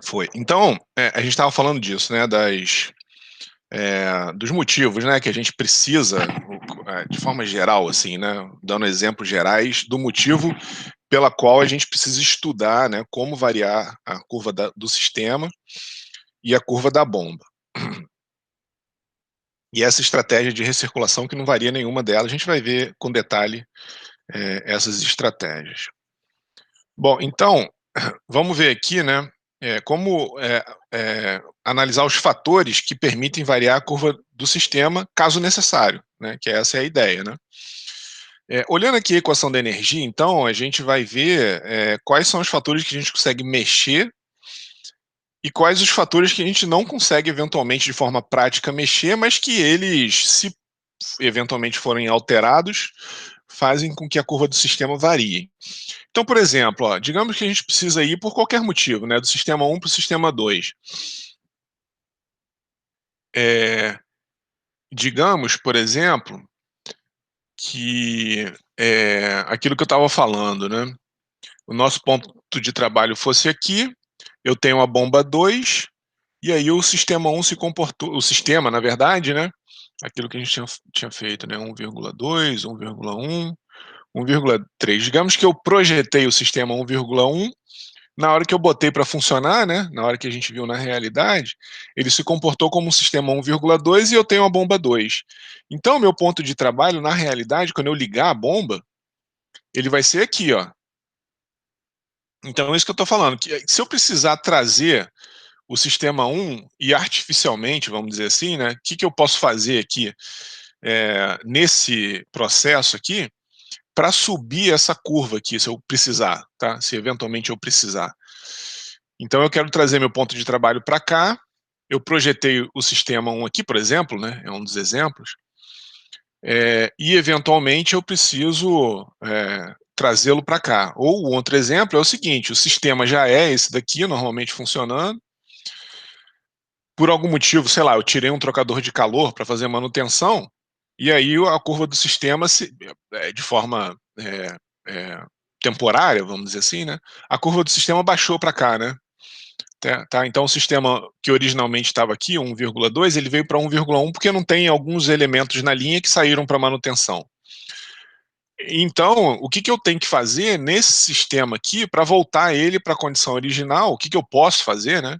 Foi. Então, a gente estava falando disso, né, dos motivos, né, que a gente precisa, de forma geral, assim, né, dando exemplos gerais do motivo pela qual a gente precisa estudar, né, como variar a curva do sistema e a curva da bomba. E essa estratégia de recirculação que não varia nenhuma delas, a gente vai ver com detalhe essas estratégias. Bom, então, vamos ver aqui, né, como analisar os fatores que permitem variar a curva do sistema, caso necessário, né, que essa é a ideia, né. Olhando aqui a equação da energia, então, a gente vai ver quais são os fatores que a gente consegue mexer e quais os fatores que a gente não consegue, eventualmente, de forma prática, mexer, mas que eles, se eventualmente forem alterados, fazem com que a curva do sistema varie. Então, por exemplo, ó, digamos que a gente precisa ir por qualquer motivo, né, do sistema 1 para o sistema 2. Digamos, por exemplo, que aquilo que eu estava falando, né, o nosso ponto de trabalho fosse aqui, eu tenho a bomba 2, e aí o sistema 1 se comportou, o sistema, na verdade, né, aquilo que a gente tinha feito, né, 1,2, 1,1, 1,3. Digamos que eu projetei o sistema 1,1. Na hora que eu botei para funcionar, né, na hora que a gente viu na realidade, ele se comportou como um sistema 1,2 e eu tenho a bomba 2. Então, meu ponto de trabalho, na realidade, quando eu ligar a bomba, ele vai ser aqui, ó. Então, é isso que eu estou falando, que se eu precisar trazer o sistema 1 e artificialmente, vamos dizer assim, né, o que eu posso fazer aqui nesse processo aqui, para subir essa curva aqui, se eu precisar, tá? Se eventualmente eu precisar. Então eu quero trazer meu ponto de trabalho para cá, eu projetei o sistema 1 aqui, por exemplo, né, é um dos exemplos, e eventualmente eu preciso trazê-lo para cá. Ou o outro exemplo é o seguinte, o sistema já é esse daqui, normalmente funcionando, por algum motivo, sei lá, eu tirei um trocador de calor para fazer manutenção, e aí a curva do sistema, de forma temporária, vamos dizer assim, né, a curva do sistema baixou para cá, né. Tá, então o sistema que originalmente estava aqui, 1,2, ele veio para 1,1 porque não tem alguns elementos na linha que saíram para manutenção. Então, o que eu tenho que fazer nesse sistema aqui para voltar ele para a condição original, o que eu posso fazer, né,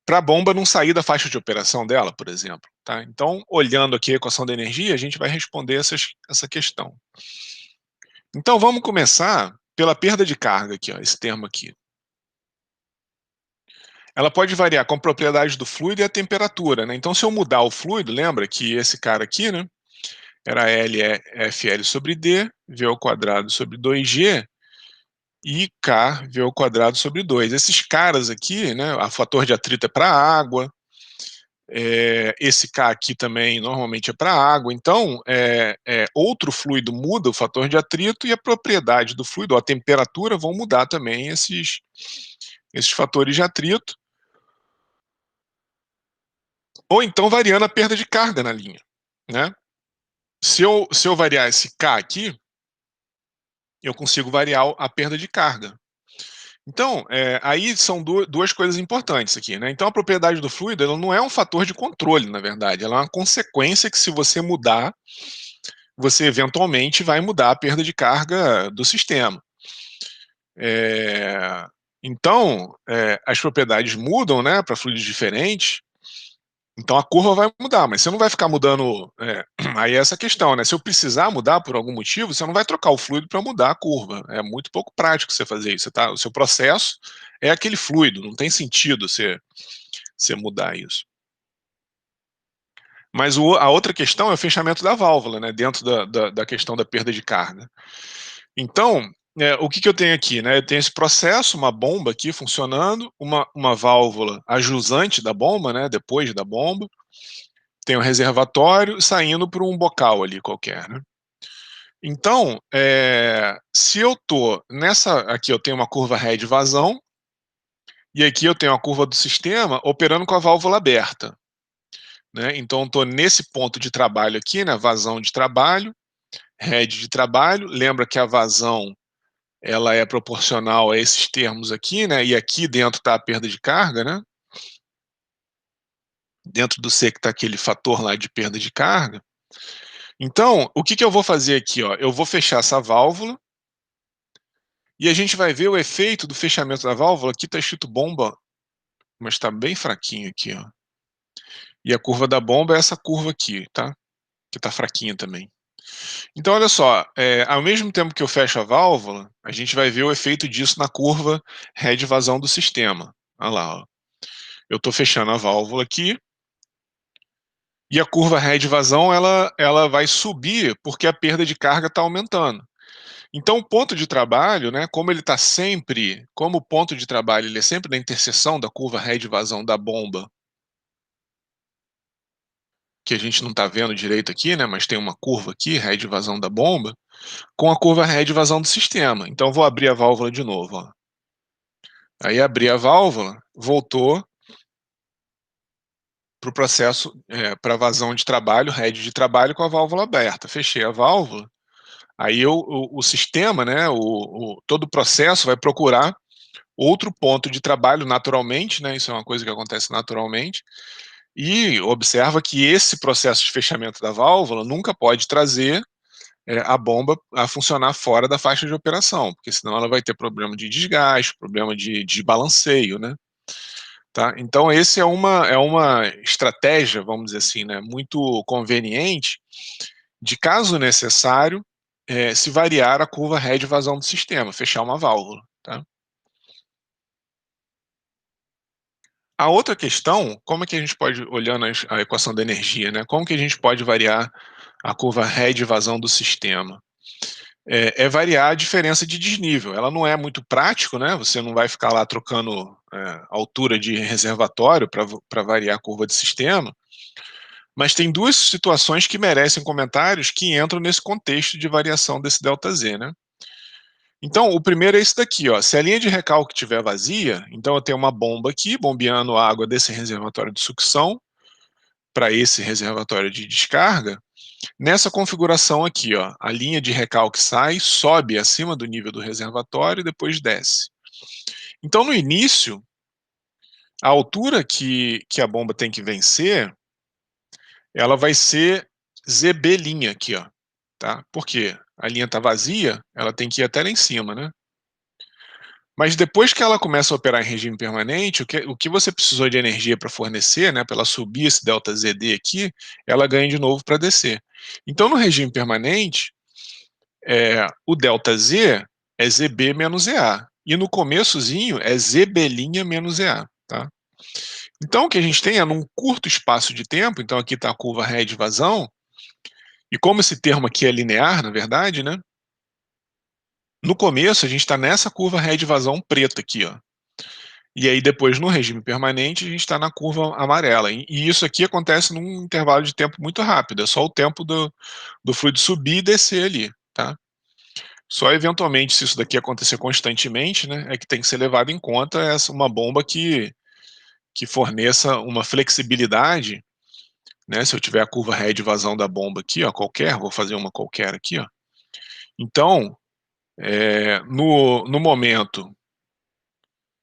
para a bomba não sair da faixa de operação dela, por exemplo, tá? Então, olhando aqui a equação da energia, a gente vai responder essa questão. Então, vamos começar pela perda de carga aqui, ó, esse termo aqui. Ela pode variar com a propriedade do fluido e a temperatura, né? Então, se eu mudar o fluido, lembra que esse cara aqui, né, era LFL sobre D, V ao quadrado sobre 2G, e K, V ao quadrado sobre 2. Esses caras aqui, né, o fator de atrito é para água, esse K aqui também normalmente é para água, então outro fluido muda o fator de atrito e a propriedade do fluido, ou a temperatura, vão mudar também esses fatores de atrito, ou então variando a perda de carga na linha, né? Se eu variar esse K aqui, eu consigo variar a perda de carga. Então, aí são duas coisas importantes aqui, né? Então, a propriedade do fluido, ela não é um fator de controle, na verdade, ela é uma consequência que, se você mudar, você eventualmente vai mudar a perda de carga do sistema. Então, as propriedades mudam, né, para fluidos diferentes. Então a curva vai mudar, mas você não vai ficar mudando. Aí é essa questão, né? Se eu precisar mudar por algum motivo, você não vai trocar o fluido para mudar a curva. É muito pouco prático você fazer isso, tá? O seu processo é aquele fluido, não tem sentido você mudar isso. Mas a outra questão é o fechamento da válvula, né? Dentro da questão da perda de carga. Então, o que eu tenho aqui, né? Eu tenho esse processo, uma bomba aqui funcionando, uma válvula ajusante da bomba, né? Depois da bomba. Tem um reservatório saindo para um bocal ali qualquer, né? Então, se eu tô nessa aqui, eu tenho uma curva ré de vazão, e aqui eu tenho a curva do sistema operando com a válvula aberta, né? Então, estou nesse ponto de trabalho aqui, né? Vazão de trabalho, head de trabalho. Lembra que a vazão ela é proporcional a esses termos aqui, né, e aqui dentro está a perda de carga, né, dentro do C que está aquele fator lá de perda de carga. Então, o que que eu vou fazer aqui, ó? Eu vou fechar essa válvula e a gente vai ver o efeito do fechamento da válvula. Aqui está escrito bomba, mas está bem fraquinho aqui, ó. E a curva da bomba é essa curva aqui, tá? Que está fraquinha também. Então, olha só, ao mesmo tempo que eu fecho a válvula, a gente vai ver o efeito disso na curva head vazão do sistema. Olha lá, ó. Eu estou fechando a válvula aqui, e a curva head vazão ela vai subir porque a perda de carga está aumentando. Então, o ponto de trabalho, né, como ele está sempre, como o ponto de trabalho ele é sempre na interseção da curva head vazão da bomba, que a gente não está vendo direito aqui, né, mas tem uma curva aqui, head vazão da bomba, com a curva head vazão do sistema. Então, vou abrir a válvula de novo. Ó. Aí, abri a válvula, voltou para o processo, para vazão de trabalho, head de trabalho com a válvula aberta. Fechei a válvula. Aí o sistema, né, todo o processo vai procurar outro ponto de trabalho naturalmente, né, isso é uma coisa que acontece naturalmente, e observa que esse processo de fechamento da válvula nunca pode trazer a bomba a funcionar fora da faixa de operação, porque senão ela vai ter problema de desgaste, problema de desbalanceio, né? Tá? Então, esse é uma estratégia, vamos dizer assim, né, muito conveniente de, caso necessário, se variar a curva head vazão do sistema, fechar uma válvula. Tá? A outra questão, como é que a gente pode, olhando a equação da energia, né, como que a gente pode variar a curva head vazão do sistema? Variar a diferença de desnível. Ela não é muito prático, né? Você não vai ficar lá trocando altura de reservatório para variar a curva de sistema, mas tem duas situações que merecem comentários que entram nesse contexto de variação desse ΔZ, né? Então, o primeiro é esse daqui, ó. Se a linha de recalque estiver vazia, então eu tenho uma bomba aqui, bombeando a água desse reservatório de sucção para esse reservatório de descarga. Nessa configuração aqui, ó, a linha de recalque sai, sobe acima do nível do reservatório e depois desce. Então, no início, a altura que a bomba tem que vencer, ela vai ser ZB' aqui, ó, tá? Por quê? A linha está vazia, ela tem que ir até lá em cima, né? Mas depois que ela começa a operar em regime permanente, o que você precisou de energia para fornecer, né, para ela subir esse ΔZD aqui, ela ganha de novo para descer. Então, no regime permanente, o ΔZ é ZB menos EA. E no começozinho é ZB' menos EA. Tá? Então, o que a gente tem é, num curto espaço de tempo, então aqui está a curva head vazão, e como esse termo aqui é linear, na verdade, né? No começo, a gente está nessa curva head vazão preta aqui, ó. E aí, depois, no regime permanente, a gente está na curva amarela. E isso aqui acontece num intervalo de tempo muito rápido, é só o tempo do fluido subir e descer ali, tá? Só eventualmente, se isso daqui acontecer constantemente, né, é que tem que ser levado em conta uma bomba que forneça uma flexibilidade, né, se eu tiver a curva head vazão da bomba aqui, ó, qualquer, vou fazer uma qualquer aqui, ó. Então, no momento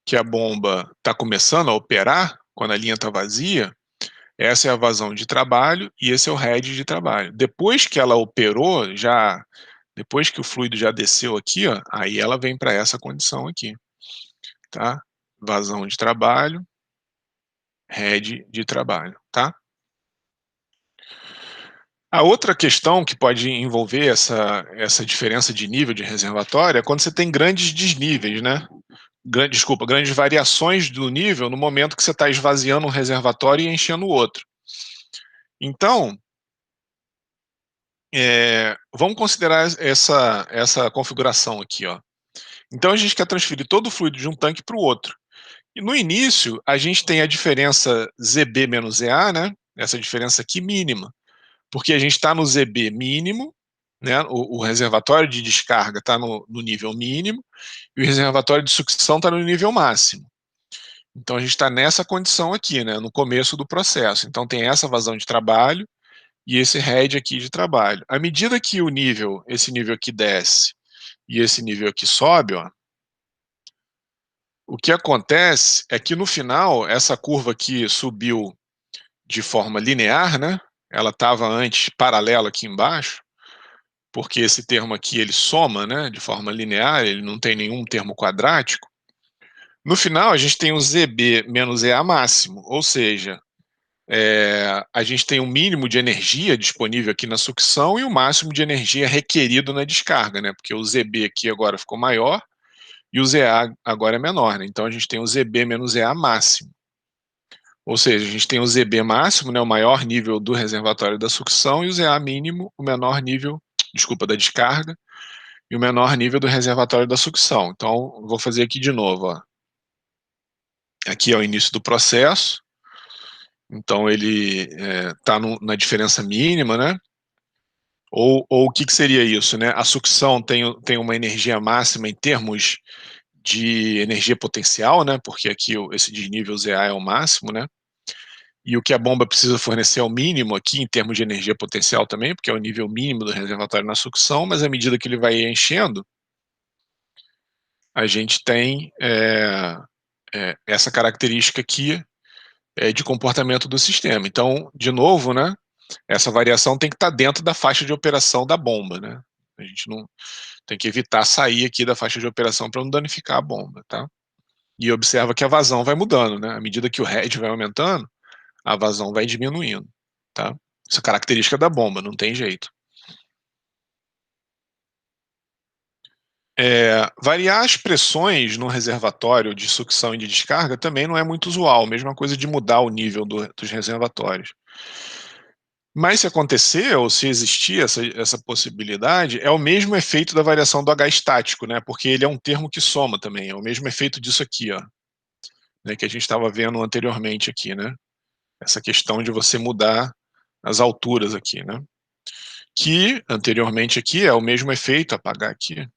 que a bomba está começando a operar, quando a linha está vazia, essa é a vazão de trabalho e esse é o head de trabalho. Depois que ela operou, depois que o fluido já desceu aqui, ó, aí ela vem para essa condição aqui, tá? Vazão de trabalho, head de trabalho, tá? A outra questão que pode envolver essa diferença de nível de reservatório é quando você tem grandes desníveis, né? Grandes variações do nível no momento que você está esvaziando um reservatório e enchendo o outro. Então, vamos considerar essa configuração aqui, ó. Então, a gente quer transferir todo o fluido de um tanque para o outro. E no início, a gente tem a diferença ZB menos EA, né? Essa diferença aqui mínima, porque a gente está no ZB mínimo, né? O reservatório de descarga está no nível mínimo e o reservatório de sucção está no nível máximo. Então, a gente está nessa condição aqui, né? No começo do processo. Então, tem essa vazão de trabalho e esse head aqui de trabalho. À medida que esse nível aqui desce e esse nível aqui sobe, ó, o que acontece é que no final essa curva aqui subiu de forma linear, né, ela estava antes paralela aqui embaixo, porque esse termo aqui ele soma, né, de forma linear, ele não tem nenhum termo quadrático. No final a gente tem o ZB menos EA máximo, ou seja, a gente tem um mínimo de energia disponível aqui na sucção e o máximo de energia requerido na descarga, né, porque o ZB aqui agora ficou maior e o ZA agora é menor, né, então a gente tem o ZB menos EA máximo. Ou seja, a gente tem o ZB máximo, né, o maior nível do reservatório da sucção, e o ZA mínimo, o menor nível, desculpa, da descarga, e o menor nível do reservatório da sucção. Então, vou fazer aqui de novo, ó. Aqui é o início do processo, então ele está na diferença mínima, né? Ou o que seria isso, né? A sucção tem uma energia máxima em termos de energia potencial, né? Porque aqui esse desnível ZA é o máximo, né? E o que a bomba precisa fornecer é o mínimo aqui em termos de energia potencial também, porque é o nível mínimo do reservatório na sucção, mas à medida que ele vai enchendo, a gente tem essa característica aqui de comportamento do sistema. Então, de novo, né, essa variação tem que estar dentro da faixa de operação da bomba, né? A gente não tem que evitar sair aqui da faixa de operação para não danificar a bomba, tá? E observa que a vazão vai mudando, né? À medida que o head vai aumentando, a vazão vai diminuindo, tá? Essa é característica da bomba, não tem jeito. Variar as pressões no reservatório de sucção e de descarga também não é muito usual, mesma coisa de mudar o nível dos reservatórios. Mas se acontecer, ou se existir essa possibilidade, é o mesmo efeito da variação do H estático, né? Porque ele é um termo que soma também, é o mesmo efeito disso aqui, ó, né, que a gente estava vendo anteriormente aqui, né? Essa questão de você mudar as alturas aqui, né? Que anteriormente aqui é o mesmo efeito, apagar aqui,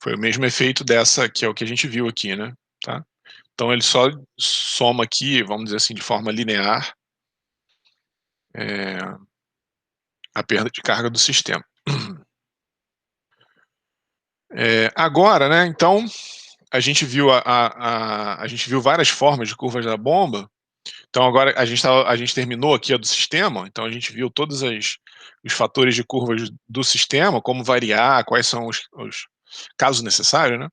foi o mesmo efeito dessa, que é o que a gente viu aqui, né? Tá? Então ele só soma aqui, vamos dizer assim, de forma linear, é, a perda de carga do sistema. Agora, né, então, a gente viu várias formas de curvas da bomba. Então agora a gente terminou aqui a do sistema, então a gente viu todos os fatores de curvas do sistema, como variar, quais são os caso necessário, né?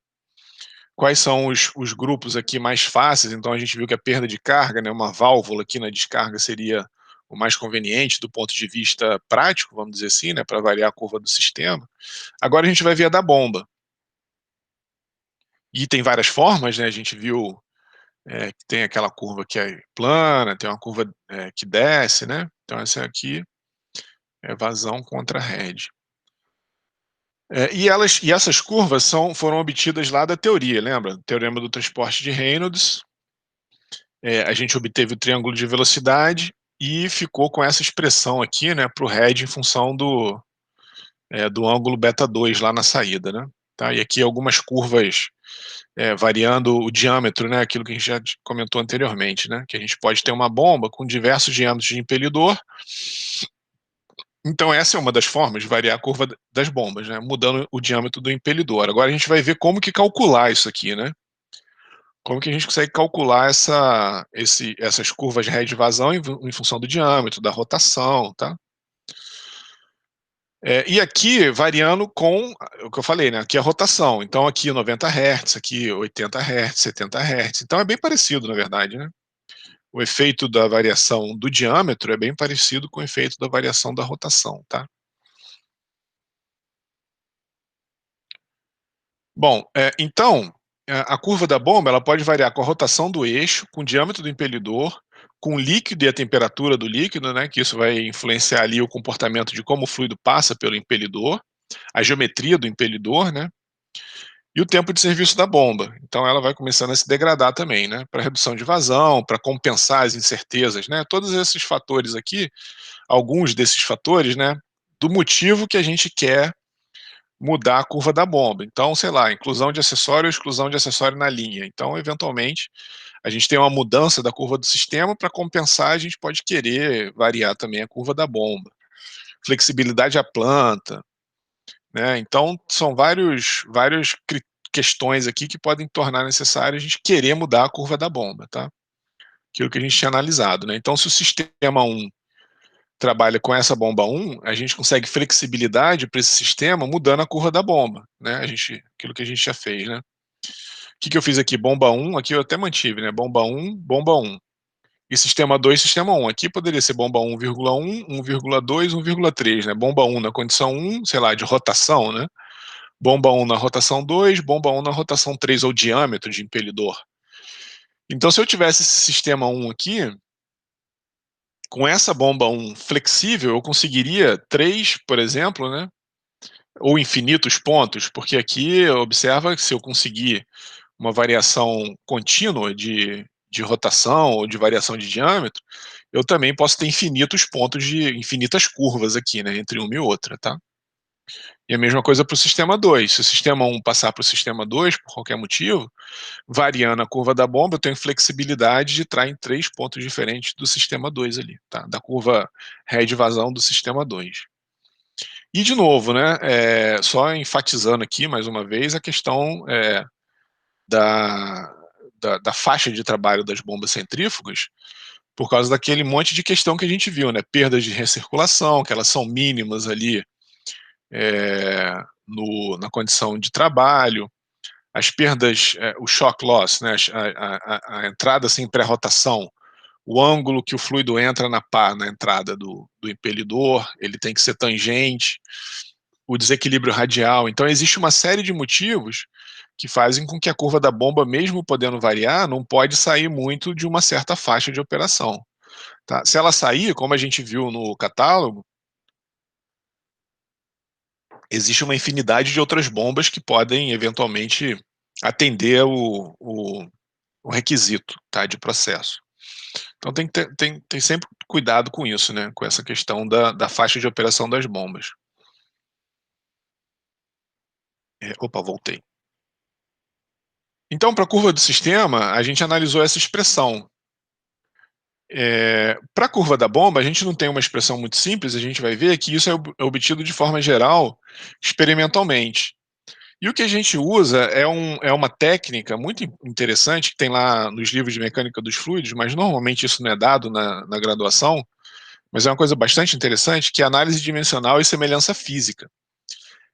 Quais são os grupos aqui mais fáceis. Então a gente viu que a perda de carga, né, uma válvula aqui na descarga seria o mais conveniente do ponto de vista prático, vamos dizer assim, né, para variar a curva do sistema. Agora a gente vai ver a da bomba. E tem várias formas, né? A gente viu que tem aquela curva que é plana, tem uma curva que desce, né? Então essa aqui é vazão contra head. E essas curvas foram obtidas lá da teoria, lembra? Teorema do transporte de Reynolds. A gente obteve o triângulo de velocidade e ficou com essa expressão aqui, né, para o head em função do ângulo beta 2 lá na saída, né? Tá? E aqui algumas curvas variando o diâmetro, né, aquilo que a gente já comentou anteriormente, né, que a gente pode ter uma bomba com diversos diâmetros de impelidor. Então essa é uma das formas de variar a curva das bombas, né, mudando o diâmetro do impelidor. Agora a gente vai ver como que calcular isso aqui, né? Como que a gente consegue calcular essas curvas de head de vazão em função do diâmetro, da rotação, tá? E aqui variando com o que eu falei, né? Aqui é a rotação. Então aqui 90 Hz, aqui 80 Hz, 70 Hz. Então é bem parecido, na verdade, né? O efeito da variação do diâmetro é bem parecido com o efeito da variação da rotação, tá? Bom, então, a curva da bomba ela pode variar com a rotação do eixo, com o diâmetro do impelidor, com o líquido e a temperatura do líquido, né, que isso vai influenciar ali o comportamento de como o fluido passa pelo impelidor, a geometria do impelidor, né, e o tempo de serviço da bomba. Então ela vai começando a se degradar também, né, para redução de vazão, para compensar as incertezas, né, todos esses fatores aqui, alguns desses fatores, né, do motivo que a gente quer mudar a curva da bomba. Então, sei lá, inclusão de acessório ou exclusão de acessório na linha. Então, eventualmente, a gente tem uma mudança da curva do sistema, para compensar, a gente pode querer variar também a curva da bomba. Flexibilidade à planta, né. Então são vários questões aqui que podem tornar necessário a gente querer mudar a curva da bomba, tá. Aquilo que a gente tinha analisado, né. Então se o sistema 1 trabalha com essa bomba 1, a gente consegue flexibilidade para esse sistema mudando a curva da bomba, né, aquilo que a gente já fez, né. O que que eu fiz aqui? Bomba 1, aqui eu até mantive, né, bomba 1, bomba 1. E sistema 2, sistema 1. Aqui poderia ser bomba 1,1, 1,2, 1,3, né, bomba 1 na condição 1, sei lá, de rotação, né, bomba 1 na rotação 2, bomba 1 na rotação 3, ou diâmetro de impelidor. Então se eu tivesse esse sistema 1 aqui, com essa bomba 1 flexível, eu conseguiria 3, por exemplo, né, ou infinitos pontos, porque aqui observa que se eu conseguir uma variação contínua de rotação ou de variação de diâmetro, eu também posso ter infinitos pontos de infinitas curvas aqui, né, entre uma e outra, tá. E a mesma coisa para o sistema 2, se o sistema 1 passar para o sistema 2, por qualquer motivo, variando a curva da bomba, eu tenho flexibilidade de entrar em 3 pontos diferentes do sistema 2 ali, tá, da curva ré de vazão do sistema 2. E de novo, né, só enfatizando aqui mais uma vez a questão, da da faixa de trabalho das bombas centrífugas, por causa daquele monte de questão que a gente viu, né, perdas de recirculação, que elas são mínimas ali, no na condição de trabalho, as perdas, o shock loss, né, a entrada sem pré-rotação, o ângulo que o fluido entra na pá, na entrada do impelidor, ele tem que ser tangente, o desequilíbrio radial. Então existe uma série de motivos que fazem com que a curva da bomba, mesmo podendo variar, não pode sair muito de uma certa faixa de operação, tá. Se ela sair, como a gente viu no catálogo, existe uma infinidade de outras bombas que podem eventualmente atender o requisito, tá, de processo. Então tem sempre cuidado com isso, né, com essa questão da faixa de operação das bombas. Opa, voltei. Então, para a curva do sistema, a gente analisou essa expressão. Para a curva da bomba, a gente não tem uma expressão muito simples, a gente vai ver que isso é obtido de forma geral, experimentalmente. E o que a gente usa é uma técnica muito interessante, que tem lá nos livros de mecânica dos fluidos, mas normalmente isso não é dado na graduação, mas é uma coisa bastante interessante, que é análise dimensional e semelhança física.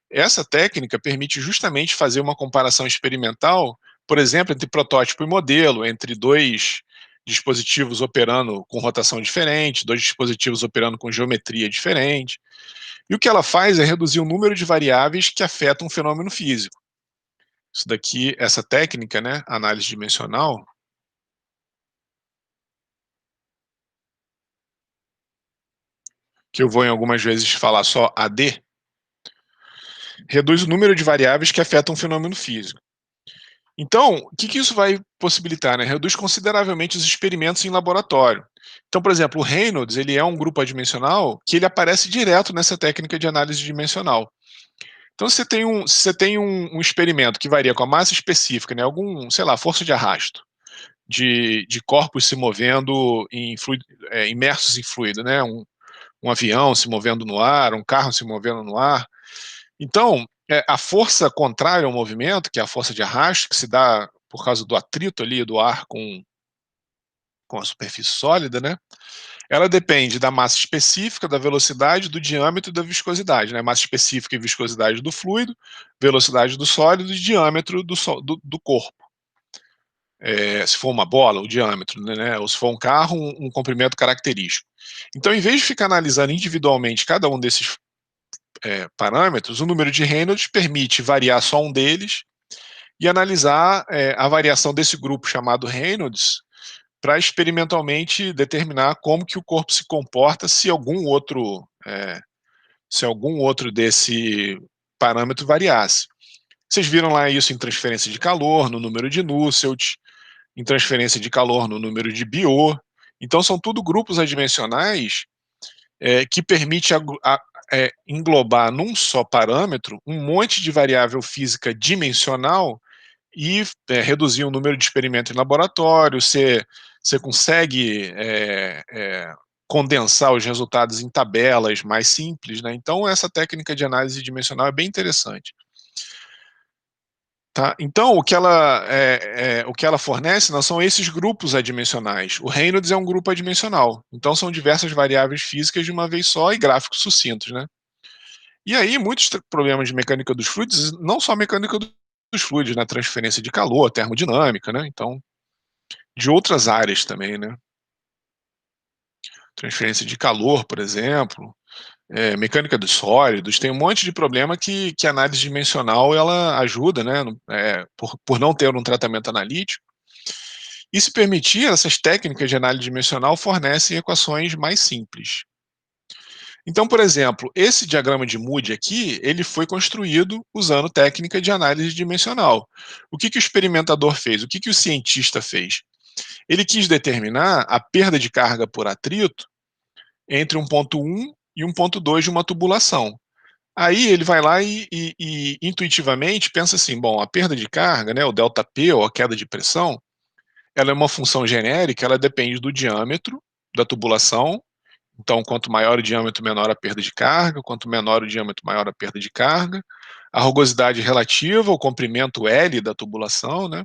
Essa técnica permite justamente fazer uma comparação experimental, por exemplo, entre protótipo e modelo, entre 2 dispositivos operando com rotação diferente, 2 dispositivos operando com geometria diferente. E o que ela faz é reduzir o número de variáveis que afetam um fenômeno físico. Isso daqui, essa técnica, né, análise dimensional, que eu vou em algumas vezes falar só AD, reduz o número de variáveis que afetam um fenômeno físico. Então, o que que isso vai possibilitar, né? Reduz consideravelmente os experimentos em laboratório. Então, por exemplo, o Reynolds, ele é um grupo adimensional que ele aparece direto nessa técnica de análise dimensional. Então, se você tem um experimento que varia com a massa específica, né, algum, sei lá, força de arrasto, de corpos se movendo em fluido, imersos em fluido, né, um avião se movendo no ar, um carro se movendo no ar, então, a força contrária ao movimento, que é a força de arrasto, que se dá por causa do atrito ali do ar com a superfície sólida, né, ela depende da massa específica, da velocidade, do diâmetro e da viscosidade, né, massa específica e viscosidade do fluido, velocidade do sólido e diâmetro do corpo. Se for uma bola, o diâmetro, né, ou se for um carro, um comprimento característico. Então, em vez de ficar analisando individualmente cada um desses parâmetros, o número de Reynolds permite variar só um deles e analisar a variação desse grupo chamado Reynolds para experimentalmente determinar como que o corpo se comporta se algum outro desse parâmetro variasse. Vocês viram lá isso em transferência de calor, no número de Nusselt, em transferência de calor no número de Biot. Então são tudo grupos adimensionais que permite englobar num só parâmetro um monte de variável física dimensional e reduzir o número de experimentos em laboratório. Você consegue condensar os resultados em tabelas mais simples, né? Então, essa técnica de análise dimensional é bem interessante. Tá? Então, o que ela fornece não são esses grupos adimensionais. O Reynolds é um grupo adimensional. Então, são diversas variáveis físicas de uma vez só e gráficos sucintos, né? E aí, muitos problemas de mecânica dos fluidos, não só mecânica dos fluidos, né? Transferência de calor, termodinâmica, né? Então, de outras áreas também, né? Transferência de calor, por exemplo, mecânica dos sólidos, tem um monte de problema que a análise dimensional ela ajuda, né? Por não ter um tratamento analítico. E se permitir, essas técnicas de análise dimensional fornecem equações mais simples. Então, por exemplo, esse diagrama de Moody aqui, ele foi construído usando técnica de análise dimensional. O que o experimentador fez? O que o cientista fez? Ele quis determinar a perda de carga por atrito entre um ponto 1 e um ponto 2 de uma tubulação. Aí ele vai lá e intuitivamente pensa assim, bom, a perda de carga, né, o ΔP, ou a queda de pressão, ela é uma função genérica, ela depende do diâmetro da tubulação. Então, quanto maior o diâmetro, menor a perda de carga, quanto menor o diâmetro, maior a perda de carga. A rugosidade relativa, o comprimento L da tubulação, né?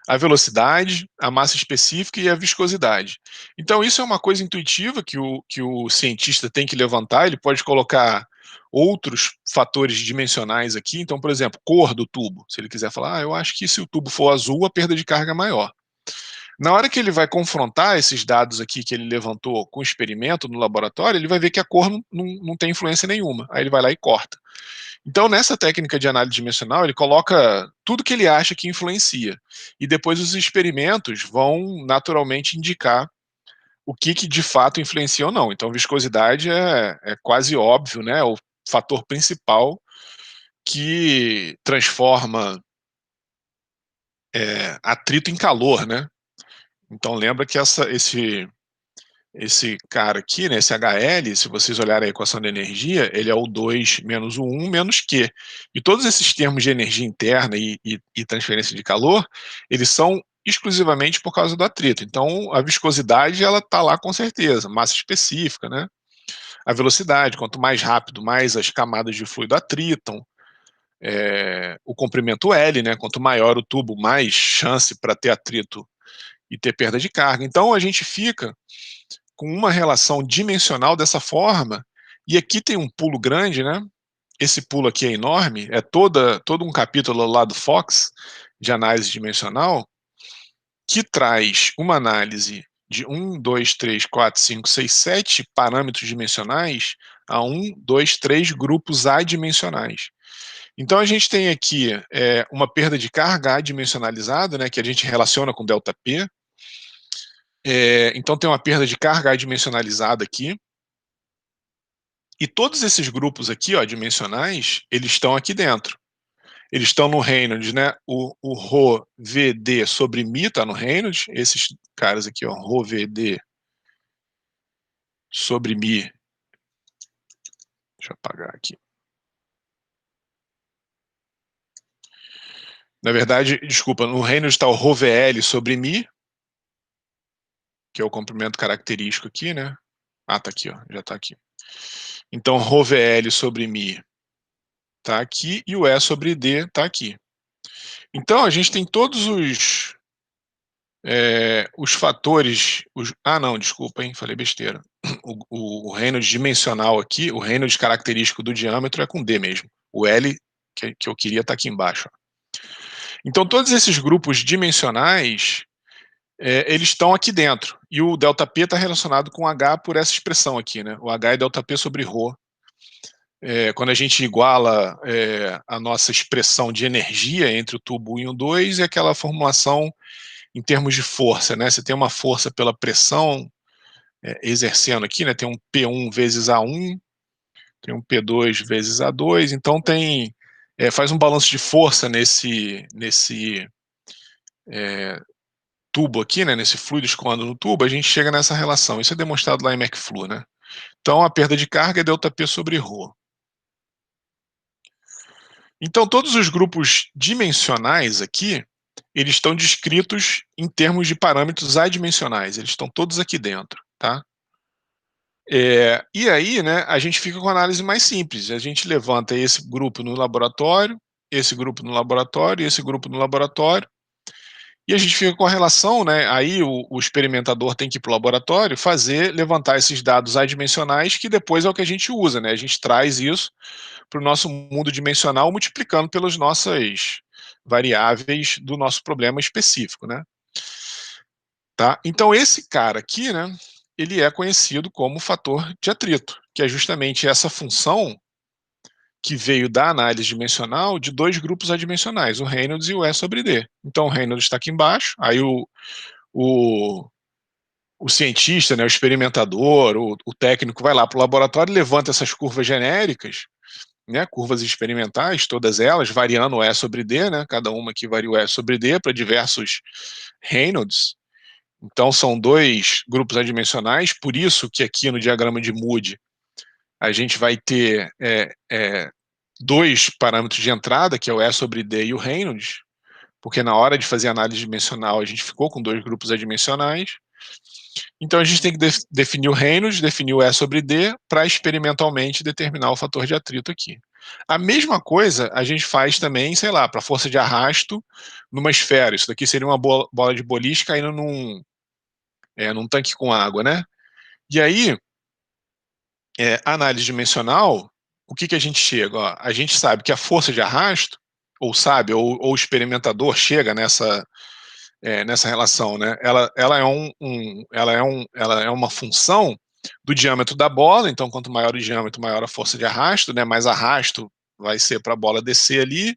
A velocidade, a massa específica e a viscosidade. Então, isso é uma coisa intuitiva que o cientista tem que levantar, ele pode colocar outros fatores dimensionais aqui, então, por exemplo, cor do tubo, se ele quiser falar, eu acho que se o tubo for azul, a perda de carga é maior. Na hora que ele vai confrontar esses dados aqui que ele levantou com o experimento no laboratório, ele vai ver que a cor não tem influência nenhuma, aí ele vai lá e corta. Então, nessa técnica de análise dimensional, ele coloca tudo que ele acha que influencia. E depois os experimentos vão naturalmente indicar o que de fato influencia ou não. Então, viscosidade é quase óbvio, né? O fator principal que transforma atrito em calor, né? Então, lembra que esse cara aqui, né, esse HL, se vocês olharem a equação de energia, ele é o 2 menos o 1 menos Q. E todos esses termos de energia interna e transferência de calor, eles são exclusivamente por causa do atrito. Então, a viscosidade, ela está lá com certeza, massa específica, né? A velocidade, quanto mais rápido, mais as camadas de fluido atritam. O comprimento L, né? Quanto maior o tubo, mais chance para ter atrito e ter perda de carga. Então, a gente fica com uma relação dimensional dessa forma, e aqui tem um pulo grande, né? Esse pulo aqui é enorme, é todo um capítulo lá do Fox, de análise dimensional, que traz uma análise de 1, 2, 3, 4, 5, 6, 7 parâmetros dimensionais a 1, 2, 3 grupos adimensionais. Então a gente tem aqui uma perda de carga adimensionalizada, né, que a gente relaciona com ΔP. Então tem uma perda de carga adimensionalizada aqui. E todos esses grupos aqui, ó, dimensionais, eles estão aqui dentro. Eles estão no Reynolds, né? O Rho VD sobre Mi está no Reynolds. Esses caras aqui, ó, Rho VD sobre Mi. Deixa eu apagar aqui. Na verdade, desculpa, no Reynolds está o Rho VL sobre Mi, que é o comprimento característico aqui, né? Ah, tá aqui, ó, já tá aqui. Então, Rho VL sobre Mi tá aqui e o E sobre D tá aqui. Então, a gente tem todos os fatores. Não, desculpa, hein, falei besteira. O Reynolds dimensional aqui, o Reynolds característico do diâmetro é com D mesmo. O L que eu queria tá aqui embaixo. Então, todos esses grupos dimensionais, eles estão aqui dentro. E o ΔP está relacionado com H por essa expressão aqui, né? O H é ΔP sobre Rho. Quando a gente iguala a nossa expressão de energia entre o tubo 1 e o 2, é aquela formulação em termos de força, né? Você tem uma força pela pressão exercendo aqui, né? Tem um P1 vezes A1, tem um P2 vezes A2, então faz um balanço de força nesse tubo aqui, né? Nesse fluido escoando no tubo, a gente chega nessa relação. Isso é demonstrado lá em McFlu, né? Então a perda de carga é ΔP sobre Rho. Então todos os grupos dimensionais aqui, eles estão descritos em termos de parâmetros adimensionais, eles estão todos aqui dentro, tá? E aí, né, a gente fica com a análise mais simples, a gente levanta esse grupo no laboratório, esse grupo no laboratório, esse grupo no laboratório, e a gente fica com a relação, né, aí o experimentador tem que ir para o laboratório fazer, levantar esses dados adimensionais, que depois é o que a gente usa, né, a gente traz isso para o nosso mundo dimensional multiplicando pelas nossas variáveis do nosso problema específico, né. Tá? Então esse cara aqui, né, ele é conhecido como fator de atrito, que é justamente essa função que veio da análise dimensional de dois grupos adimensionais, o Reynolds e o E sobre D. Então o Reynolds está aqui embaixo, aí o, o cientista, né, o experimentador, o técnico vai lá para o laboratório, levanta essas curvas genéricas, né, curvas experimentais, todas elas, variando o E sobre D, né, cada uma aqui varia o E sobre D para diversos Reynolds. Então são dois grupos adimensionais, por isso que aqui no diagrama de Moody a gente vai ter dois parâmetros de entrada, que é o E sobre D e o Reynolds, porque na hora de fazer análise dimensional a gente ficou com dois grupos adimensionais. Então a gente tem que definir o Reynolds, definir o E sobre D, para experimentalmente determinar o fator de atrito aqui. A mesma coisa a gente faz também, sei lá, para força de arrasto numa esfera. Isso daqui seria uma bola de boliche caindo num tanque com água, né? E aí, análise dimensional, o que a gente chega? Ó, a gente sabe que a força de arrasto, ou o experimentador chega nessa relação, né? Ela é uma função do diâmetro da bola, então quanto maior o diâmetro, maior a força de arrasto, né? Mais arrasto vai ser para a bola descer ali,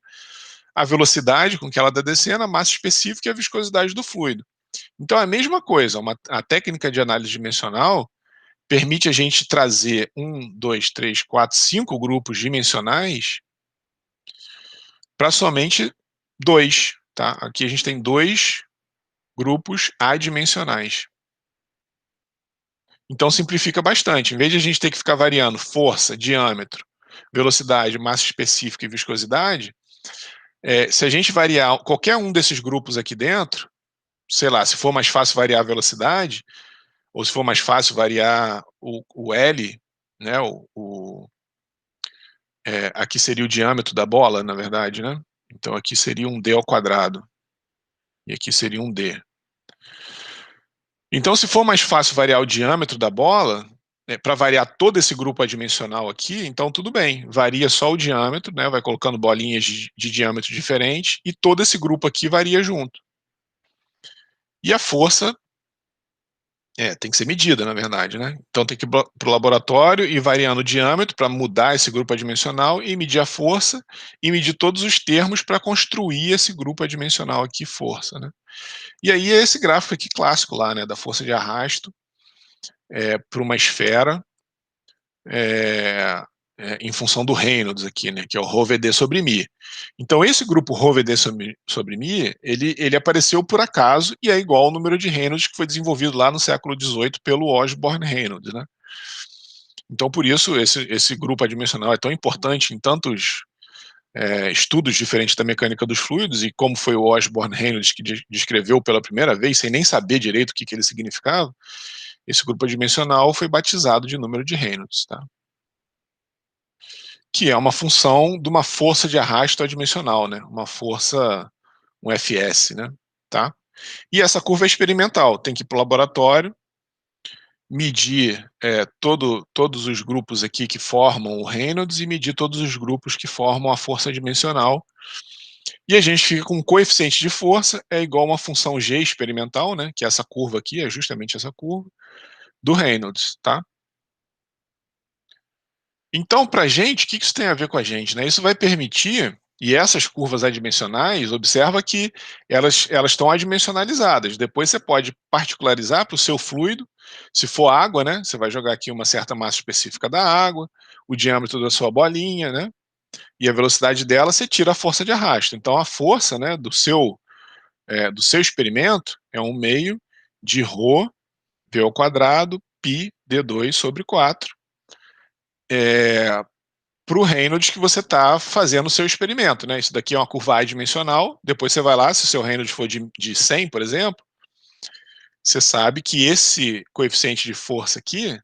a velocidade com que ela está descendo, a massa específica e a viscosidade do fluido. Então é a mesma coisa, a técnica de análise dimensional permite a gente trazer 5 grupos dimensionais para somente dois, tá? Aqui a gente tem dois grupos adimensionais. Então simplifica bastante. Em vez de a gente ter que ficar variando força, diâmetro, velocidade, massa específica e viscosidade, se a gente variar qualquer um desses grupos aqui dentro, sei lá, se for mais fácil variar a velocidade, ou se for mais fácil variar o L, né, aqui seria o diâmetro da bola, na verdade, né? Então aqui seria um d ao quadrado, e aqui seria um d. Então, se for mais fácil variar o diâmetro da bola, para variar todo esse grupo adimensional aqui, então tudo bem, varia só o diâmetro, né? Vai colocando bolinhas de diâmetro diferente, e todo esse grupo aqui varia junto. E a força tem que ser medida, na verdade, né? Então tem que ir para o laboratório e variando o diâmetro para mudar esse grupo adimensional e medir a força e medir todos os termos para construir esse grupo adimensional aqui, força, né? E aí é esse gráfico aqui clássico lá, né, da força de arrasto para uma esfera é, em função do Reynolds aqui, né, que é o ρ/d sobre μ. Então esse grupo ρ/d sobre μ, ele apareceu por acaso e é igual ao número de Reynolds que foi desenvolvido lá no século XVIII pelo Osborne Reynolds, né? Então por isso esse grupo adimensional é tão importante em tantos estudos diferentes da mecânica dos fluidos, e como foi o Osborne Reynolds que descreveu pela primeira vez, sem nem saber direito o que ele significava, esse grupo adimensional foi batizado de número de Reynolds, tá? Que é uma função de uma força de arrasto adimensional, né? Uma força, um Fs, né? Tá? E essa curva é experimental, tem que ir para o laboratório, medir todos os grupos aqui que formam o Reynolds e medir todos os grupos que formam a força dimensional. E a gente fica com um coeficiente de força é igual a uma função g experimental, né? Que é essa curva aqui, é justamente essa curva, do Reynolds, tá? Então, para a gente, o que isso tem a ver com a gente, né? Isso vai permitir, e essas curvas adimensionais, observa que elas estão adimensionalizadas. Depois você pode particularizar para o seu fluido, se for água, né? Você vai jogar aqui uma certa massa específica da água, o diâmetro da sua bolinha, né? E a velocidade dela, você tira a força de arrasto. Então, a força, né, do seu experimento é 1/2 de ρ, v ao quadrado, π, d2 sobre 4, para o Reynolds que você está fazendo o seu experimento, né? Isso daqui é uma curva adimensional, depois você vai lá, se o seu Reynolds for de 100, por exemplo, você sabe que esse coeficiente de força aqui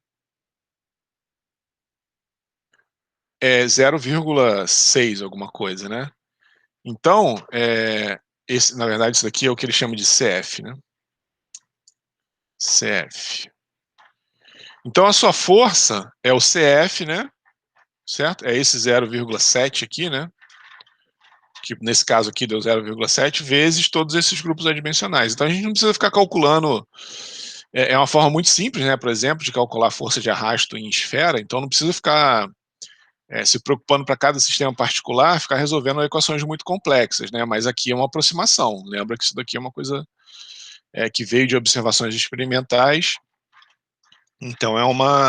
é 0,6 alguma coisa, né. Então, na verdade isso daqui é o que eles chamam de CF, né. CF. Então a sua força é o CF, né, certo? É esse 0,7 aqui, né, que nesse caso aqui deu 0,7 vezes todos esses grupos adimensionais. Então a gente não precisa ficar calculando, é uma forma muito simples, né, por exemplo, de calcular a força de arrasto em esfera, então não precisa ficar se preocupando para cada sistema particular, ficar resolvendo equações muito complexas, né, mas aqui é uma aproximação. Lembra que isso daqui é uma coisa que veio de observações experimentais, então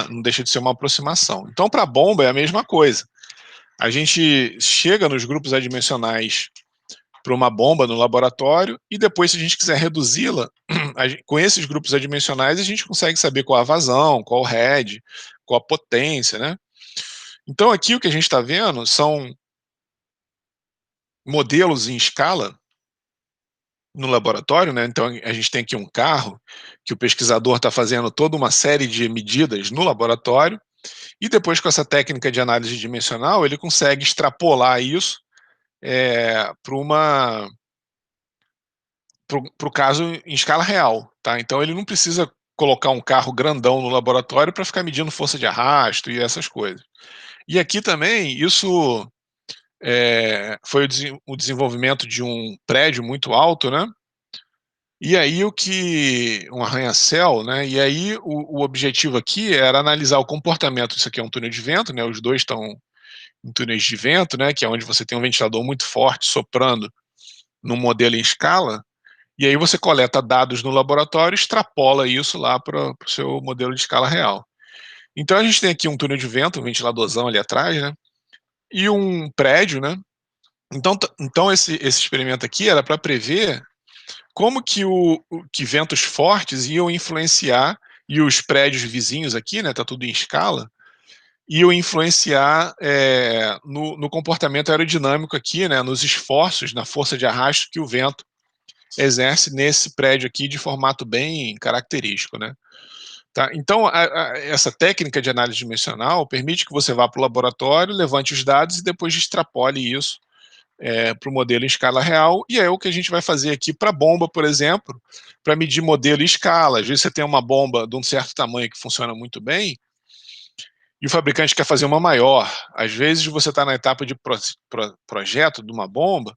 não deixa de ser uma aproximação. Então para a bomba é a mesma coisa. A gente chega nos grupos adimensionais para uma bomba no laboratório e depois, se a gente quiser reduzi-la, com esses grupos adimensionais a gente consegue saber qual a vazão, qual o head, qual a potência, né? Então aqui o que a gente está vendo são modelos em escala no laboratório, né? Então a gente tem aqui um carro que o pesquisador está fazendo toda uma série de medidas no laboratório e depois com essa técnica de análise dimensional ele consegue extrapolar isso para o caso em escala real, tá? Então ele não precisa colocar um carro grandão no laboratório para ficar medindo força de arrasto e essas coisas. E aqui também isso foi o desenvolvimento de um prédio muito alto, né? E aí um arranha-céu, né? E aí o objetivo aqui era analisar o comportamento. Isso aqui é um túnel de vento, né? Os dois estão em túneis de vento, né? Que é onde você tem um ventilador muito forte soprando num modelo em escala. E aí você coleta dados no laboratório e extrapola isso lá para o seu modelo de escala real. Então a gente tem aqui um túnel de vento, um ventiladorzão ali atrás, né? E um prédio, né? Então esse experimento aqui era para prever como que ventos fortes iam influenciar, e os prédios vizinhos aqui, né, tá tudo em escala, iam influenciar no comportamento aerodinâmico aqui, né, nos esforços, na força de arrasto que o vento exerce nesse prédio aqui de formato bem característico, né. Tá? Então, essa técnica de análise dimensional permite que você vá para o laboratório, levante os dados e depois extrapole isso para o modelo em escala real, e é o que a gente vai fazer aqui para bomba, por exemplo, para medir modelo e escala. Às vezes você tem uma bomba de um certo tamanho que funciona muito bem, e o fabricante quer fazer uma maior. Às vezes você está na etapa de projeto de uma bomba,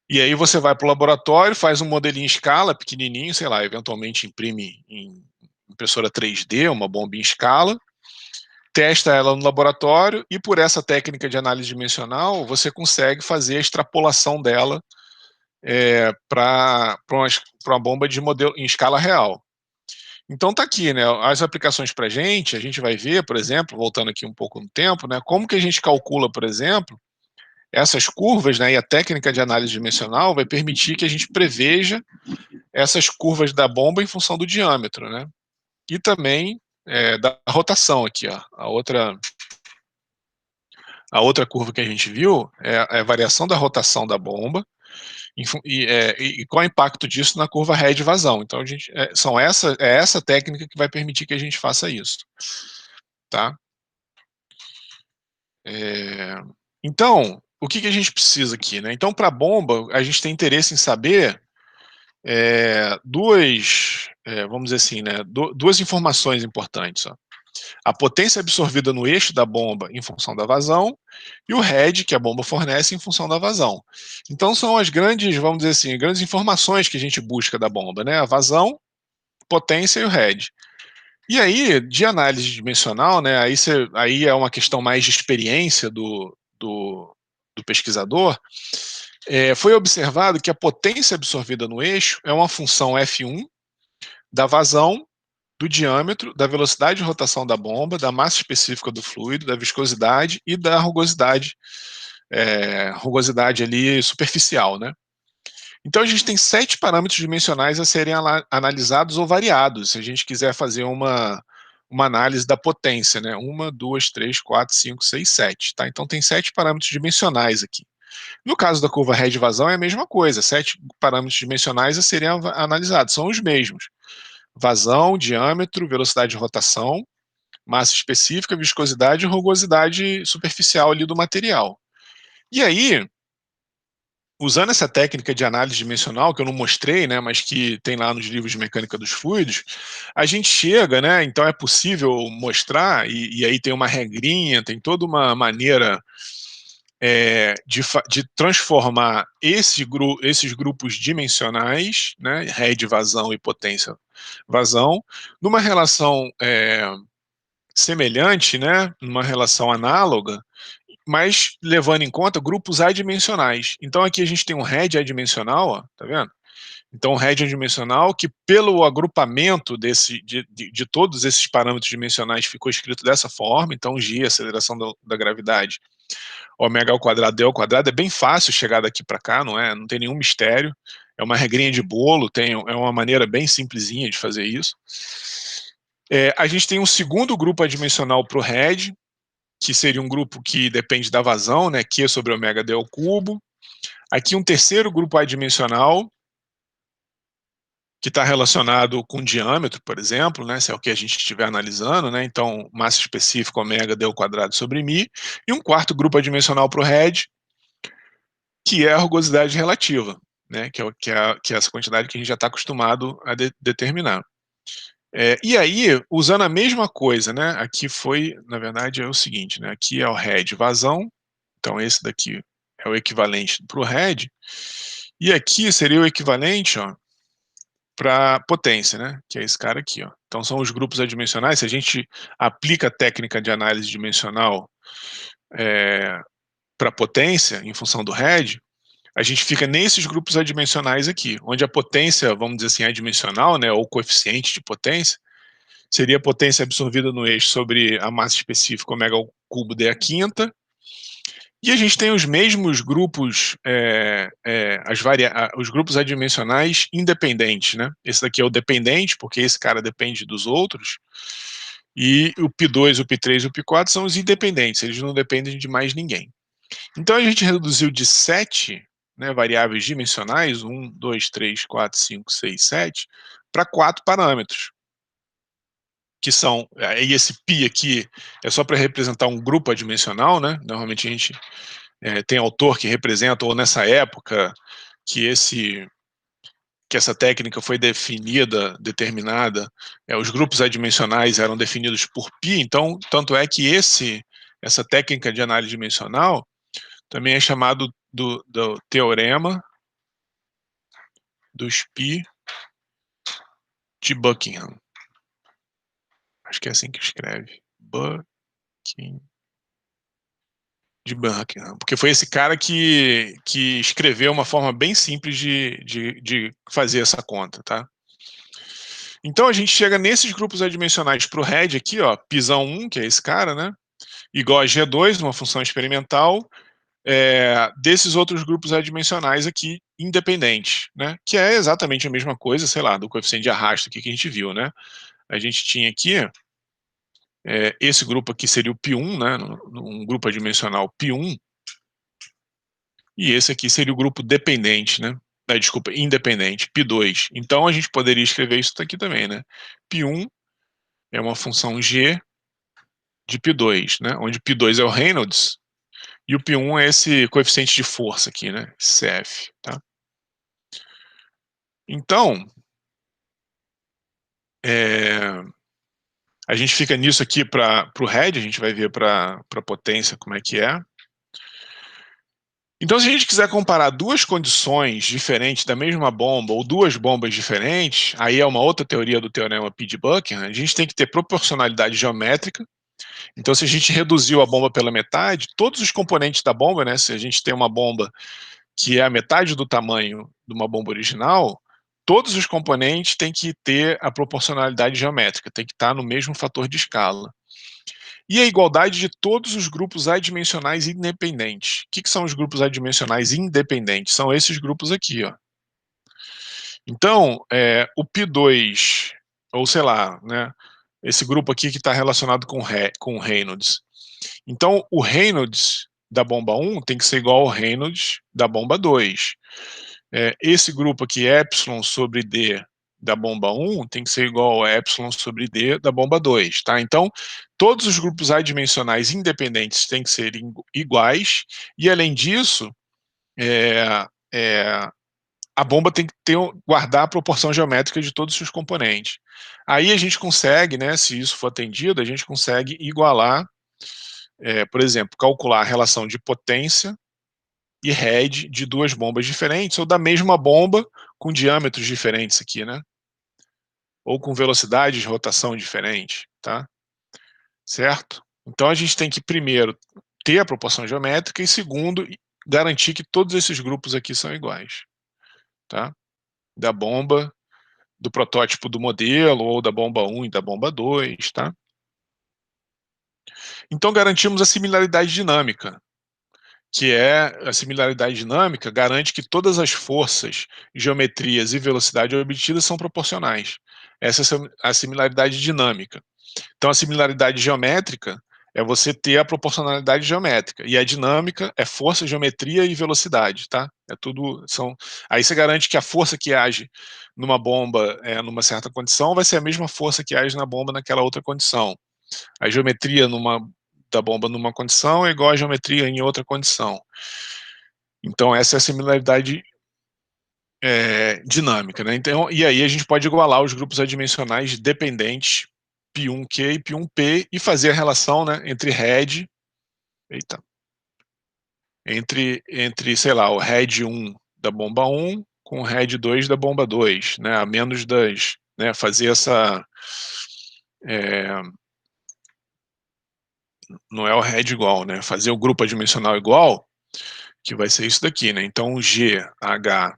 e aí você vai para o laboratório, faz um modelinho em escala, pequenininho, sei lá, eventualmente imprime em impressora 3D, uma bomba em escala, testa ela no laboratório, e por essa técnica de análise dimensional, você consegue fazer a extrapolação dela para uma bomba de modelo em escala real. Então tá aqui, né, as aplicações para a gente vai ver, por exemplo, voltando aqui um pouco no tempo, né, como que a gente calcula, por exemplo, essas curvas, né, e a técnica de análise dimensional vai permitir que a gente preveja essas curvas da bomba em função do diâmetro, né, e também da rotação aqui, ó, a outra curva que a gente viu é a variação da rotação da bomba, e qual é o impacto disso na curva head vazão. Então a gente, é essa técnica que vai permitir que a gente faça isso, tá? Então, o que a gente precisa aqui, né? Então, para a bomba, a gente tem interesse em saber vamos dizer assim, né? Duas informações importantes, ó. A potência absorvida no eixo da bomba em função da vazão e o head que a bomba fornece em função da vazão. Então são as grandes, vamos dizer assim, grandes informações que a gente busca da bomba, né? A vazão, potência e o head. E aí, de análise dimensional, né? Aí é uma questão mais de experiência do pesquisador. Foi observado que a potência absorvida no eixo é uma função F1 da vazão, do diâmetro, da velocidade de rotação da bomba, da massa específica do fluido, da viscosidade e da rugosidade ali superficial, né? Então a gente tem 7 parâmetros dimensionais a serem analisados ou variados, se a gente quiser fazer uma análise da potência, né? 1, 2, 3, 4, 5, 6, 7, tá? Então tem 7 parâmetros dimensionais aqui. No caso da curva head vazão é a mesma coisa, 7 parâmetros dimensionais a serem analisados, são os mesmos. Vazão, diâmetro, velocidade de rotação, massa específica, viscosidade e rugosidade superficial ali do material. E aí, usando essa técnica de análise dimensional, que eu não mostrei, né, mas que tem lá nos livros de mecânica dos fluidos, a gente chega, né, então é possível mostrar, e aí tem uma regrinha, tem toda uma maneira de transformar esses grupos dimensionais, né, RED vazão e potência vazão, numa relação semelhante, né, numa relação análoga, mas levando em conta grupos adimensionais. Então aqui a gente tem um RED adimensional, ó, tá vendo? Então o RED adimensional, que pelo agrupamento de todos esses parâmetros dimensionais ficou escrito dessa forma, então G, aceleração da gravidade, ômega ao quadrado, d ao quadrado, é bem fácil chegar daqui para cá, não tem nenhum mistério, é uma regrinha de bolo, é uma maneira bem simplesinha de fazer isso. A gente tem um segundo grupo adimensional para o RED, que seria um grupo que depende da vazão, né, Q sobre ômega d ao cubo. Aqui um terceiro grupo adimensional, que está relacionado com diâmetro, por exemplo, né, se é o que a gente estiver analisando, né, então massa específica ômega d ao quadrado sobre μ, e um quarto grupo adimensional para o RED, que é a rugosidade relativa, né, que é essa quantidade que a gente já está acostumado a determinar. E aí, usando a mesma coisa, né, aqui foi, na verdade, é o seguinte, né, aqui é o RED vazão, então esse daqui é o equivalente para o RED, e aqui seria o equivalente, ó, para potência, né, que é esse cara aqui, ó. Então são os grupos adimensionais. Se a gente aplica a técnica de análise dimensional para potência, em função do RED, a gente fica nesses grupos adimensionais aqui, onde a potência, vamos dizer assim, adimensional, né, ou coeficiente de potência, seria a potência absorvida no eixo sobre a massa específica ômega ao cubo d à quinta, e a gente tem os mesmos grupos, os grupos adimensionais independentes, né? Esse daqui é o dependente, porque esse cara depende dos outros, e o π2, o π3 e o π4 são os independentes, eles não dependem de mais ninguém. Então a gente reduziu de 7, né, variáveis dimensionais, 1, 2, 3, 4, 5, 6, 7, para 4 parâmetros, que são, e esse π aqui é só para representar um grupo adimensional, né? Normalmente a gente tem autor que representa, ou nessa época que essa técnica foi definida, determinada, os grupos adimensionais eram definidos por π, então, tanto é que essa técnica de análise dimensional também é chamado do teorema dos π de Buckingham. Acho que é assim que escreve. De Buckingham, porque foi esse cara que escreveu uma forma bem simples de fazer essa conta, tá? Então a gente chega nesses grupos adimensionais para o RED aqui, ó, πzão 1, que é esse cara, né? Igual a G2, uma função experimental, desses outros grupos adimensionais aqui independentes, né? Que é exatamente a mesma coisa, sei lá, do coeficiente de arrasto aqui que a gente viu, né? A gente tinha aqui, esse grupo aqui seria o π1, né? Um grupo adimensional π1, e esse aqui seria o grupo dependente, né? Desculpa, independente, π2. Então a gente poderia escrever isso aqui também, né? π1 é uma função g de π2, né? Onde π2 é o Reynolds e o π1 é esse coeficiente de força aqui, né? Cf, tá? Então, a gente fica nisso aqui para o RED, a gente vai ver para potência como é que é. Então, se a gente quiser comparar duas condições diferentes da mesma bomba, ou duas bombas diferentes, aí é uma outra teoria do teorema P de Buckingham, a gente tem que ter proporcionalidade geométrica. Então, se a gente reduziu a bomba pela metade, todos os componentes da bomba, né, se a gente tem uma bomba que é a metade do tamanho de uma bomba original, todos os componentes têm que ter a proporcionalidade geométrica, tem que estar no mesmo fator de escala. E a igualdade de todos os grupos adimensionais independentes. O que são os grupos adimensionais independentes? São esses grupos aqui, ó. Então, o π2, ou sei lá, né, esse grupo aqui que está relacionado com o Reynolds. Então, o Reynolds da bomba 1 tem que ser igual ao Reynolds da bomba 2. Esse grupo aqui, ε sobre d da bomba 1 tem que ser igual a epsilon sobre d da bomba 2, tá? Então, todos os grupos adimensionais independentes têm que ser iguais, e além disso, é, é, a bomba tem que guardar a proporção geométrica de todos os seus componentes. Aí a gente consegue, né, se isso for atendido, a gente consegue igualar, por exemplo, calcular a relação de potência e head de duas bombas diferentes, ou da mesma bomba com diâmetros diferentes aqui, né? Ou com velocidades de rotação diferentes, tá? Certo? Então a gente tem que, primeiro, ter a proporção geométrica e, segundo, garantir que todos esses grupos aqui são iguais, tá? Da bomba, do protótipo do modelo, ou da bomba 1 e da bomba 2, tá? Então garantimos a similaridade dinâmica, que é a similaridade dinâmica garante que todas as forças, geometrias e velocidade obtidas são proporcionais. Essa é a similaridade dinâmica. Então, a similaridade geométrica é você ter a proporcionalidade geométrica, e a dinâmica é força, geometria e velocidade, tá? É tudo, aí você garante que a força que age numa bomba numa certa condição vai ser a mesma força que age na bomba naquela outra condição. A geometria da bomba numa condição é igual à geometria em outra condição. Então, essa é a similaridade dinâmica, né? Então, e aí a gente pode igualar os grupos adimensionais dependentes P1Q e P1P e fazer a relação, né, entre head, sei lá, o head 1 da bomba 1 com o head 2 da bomba 2, né, a menos né, fazer essa, não é o head igual, né, fazer o grupo adimensional igual, que vai ser isso daqui, né, então GH